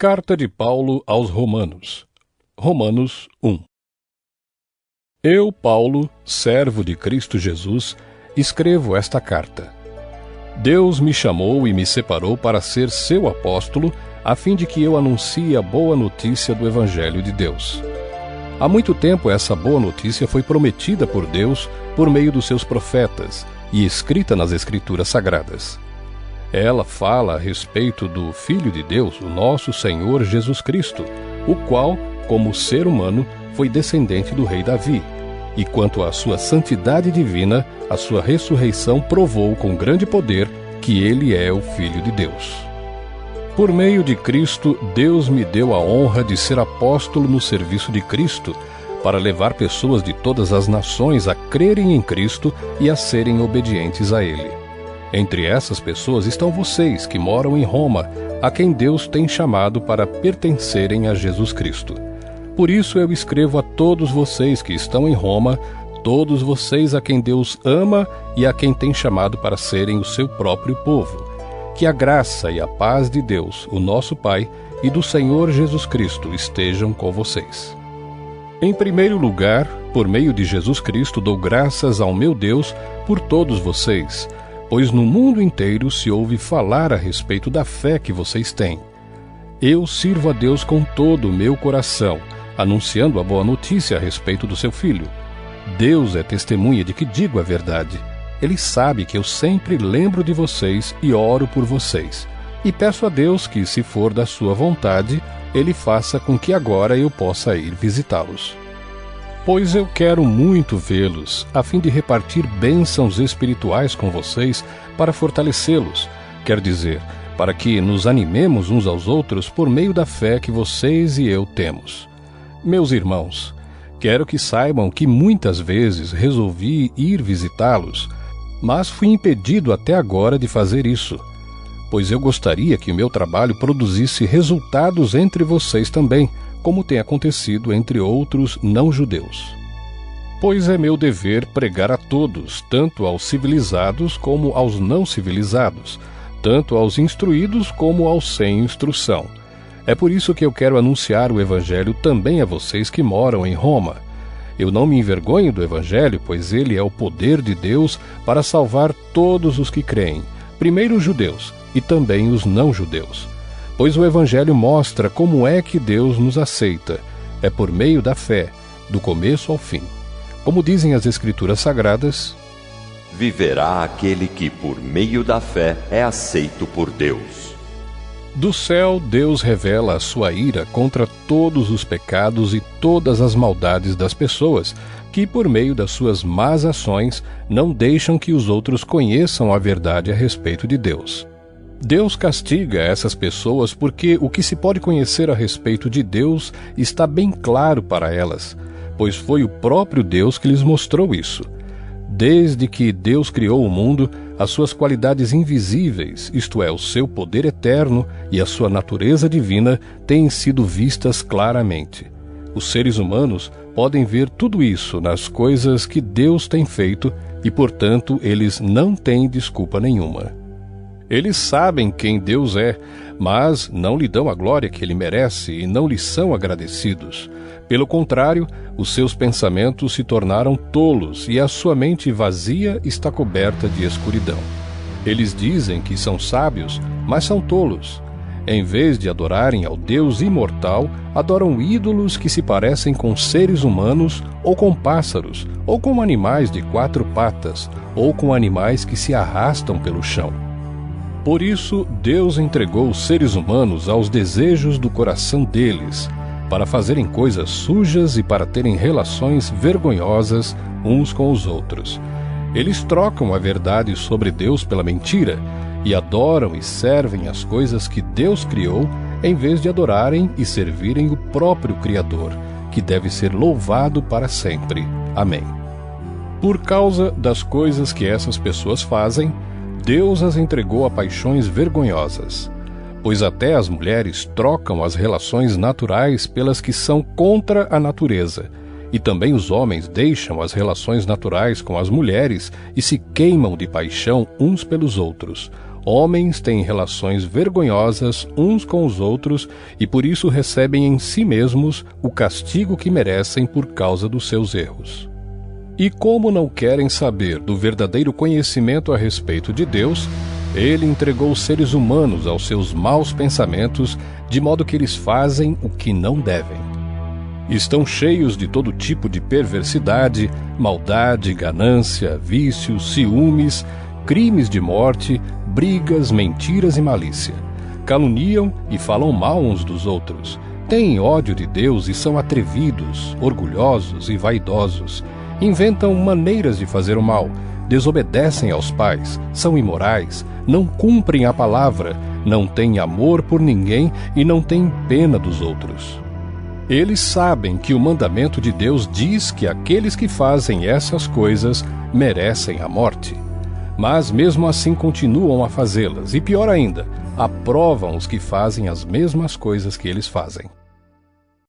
Carta de Paulo aos Romanos. Romanos 1. Eu, Paulo, servo de Cristo Jesus, escrevo esta carta. Deus me chamou e me separou para ser seu apóstolo, a fim de que eu anuncie a boa notícia do Evangelho de Deus. Há muito tempo essa boa notícia foi prometida por Deus por meio dos seus profetas e escrita nas Escrituras Sagradas. Ela fala a respeito do Filho de Deus, o nosso Senhor Jesus Cristo, o qual, como ser humano, foi descendente do rei Davi, e quanto à sua santidade divina, a sua ressurreição provou com grande poder que ele é o Filho de Deus. Por meio de Cristo, Deus me deu a honra de ser apóstolo no serviço de Cristo, para levar pessoas de todas as nações a crerem em Cristo e a serem obedientes a Ele. Entre essas pessoas estão vocês que moram em Roma, a quem Deus tem chamado para pertencerem a Jesus Cristo. Por isso eu escrevo a todos vocês que estão em Roma, todos vocês a quem Deus ama e a quem tem chamado para serem o seu próprio povo. Que a graça e a paz de Deus, o nosso Pai, e do Senhor Jesus Cristo estejam com vocês. Em primeiro lugar, por meio de Jesus Cristo, dou graças ao meu Deus por todos vocês, pois no mundo inteiro se ouve falar a respeito da fé que vocês têm. Eu sirvo a Deus com todo o meu coração, anunciando a boa notícia a respeito do seu Filho. Deus é testemunha de que digo a verdade. Ele sabe que eu sempre lembro de vocês e oro por vocês. E peço a Deus que, se for da sua vontade, Ele faça com que agora eu possa ir visitá-los. Pois eu quero muito vê-los, a fim de repartir bênçãos espirituais com vocês para fortalecê-los, quer dizer, para que nos animemos uns aos outros por meio da fé que vocês e eu temos. Meus irmãos, quero que saibam que muitas vezes resolvi ir visitá-los, mas fui impedido até agora de fazer isso, pois eu gostaria que o meu trabalho produzisse resultados entre vocês também, como tem acontecido entre outros não-judeus. Pois é meu dever pregar a todos, tanto aos civilizados como aos não civilizados, tanto aos instruídos como aos sem instrução. É por isso que eu quero anunciar o Evangelho também a vocês que moram em Roma. Eu não me envergonho do Evangelho, pois ele é o poder de Deus para salvar todos os que creem, primeiro os judeus e também os não-judeus. Pois o Evangelho mostra como é que Deus nos aceita. É por meio da fé, do começo ao fim. Como dizem as Escrituras Sagradas, viverá aquele que, por meio da fé, é aceito por Deus. Do céu, Deus revela a sua ira contra todos os pecados e todas as maldades das pessoas, que, por meio das suas más ações, não deixam que os outros conheçam a verdade a respeito de Deus. Deus castiga essas pessoas porque o que se pode conhecer a respeito de Deus está bem claro para elas, pois foi o próprio Deus que lhes mostrou isso. Desde que Deus criou o mundo, as suas qualidades invisíveis, isto é, o seu poder eterno e a sua natureza divina, têm sido vistas claramente. Os seres humanos podem ver tudo isso nas coisas que Deus tem feito e, portanto, eles não têm desculpa nenhuma. Eles sabem quem Deus é, mas não lhe dão a glória que ele merece e não lhe são agradecidos. Pelo contrário, os seus pensamentos se tornaram tolos e a sua mente vazia está coberta de escuridão. Eles dizem que são sábios, mas são tolos. Em vez de adorarem ao Deus imortal, adoram ídolos que se parecem com seres humanos, ou com pássaros, ou com animais de 4 patas, ou com animais que se arrastam pelo chão. Por isso, Deus entregou os seres humanos aos desejos do coração deles, para fazerem coisas sujas e para terem relações vergonhosas uns com os outros. Eles trocam a verdade sobre Deus pela mentira, e adoram e servem as coisas que Deus criou, em vez de adorarem e servirem o próprio Criador, que deve ser louvado para sempre. Amém. Por causa das coisas que essas pessoas fazem, Deus as entregou a paixões vergonhosas, pois até as mulheres trocam as relações naturais pelas que são contra a natureza, e também os homens deixam as relações naturais com as mulheres e se queimam de paixão uns pelos outros. Homens têm relações vergonhosas uns com os outros e por isso recebem em si mesmos o castigo que merecem por causa dos seus erros. E como não querem saber do verdadeiro conhecimento a respeito de Deus, Ele entregou os seres humanos aos seus maus pensamentos, de modo que eles fazem o que não devem. Estão cheios de todo tipo de perversidade, maldade, ganância, vícios, ciúmes, crimes de morte, brigas, mentiras e malícia. Caluniam e falam mal uns dos outros. Têm ódio de Deus e são atrevidos, orgulhosos e vaidosos. Inventam maneiras de fazer o mal, desobedecem aos pais, são imorais, não cumprem a palavra, não têm amor por ninguém e não têm pena dos outros. Eles sabem que o mandamento de Deus diz que aqueles que fazem essas coisas merecem a morte. Mas mesmo assim continuam a fazê-las e, pior ainda, aprovam os que fazem as mesmas coisas que eles fazem.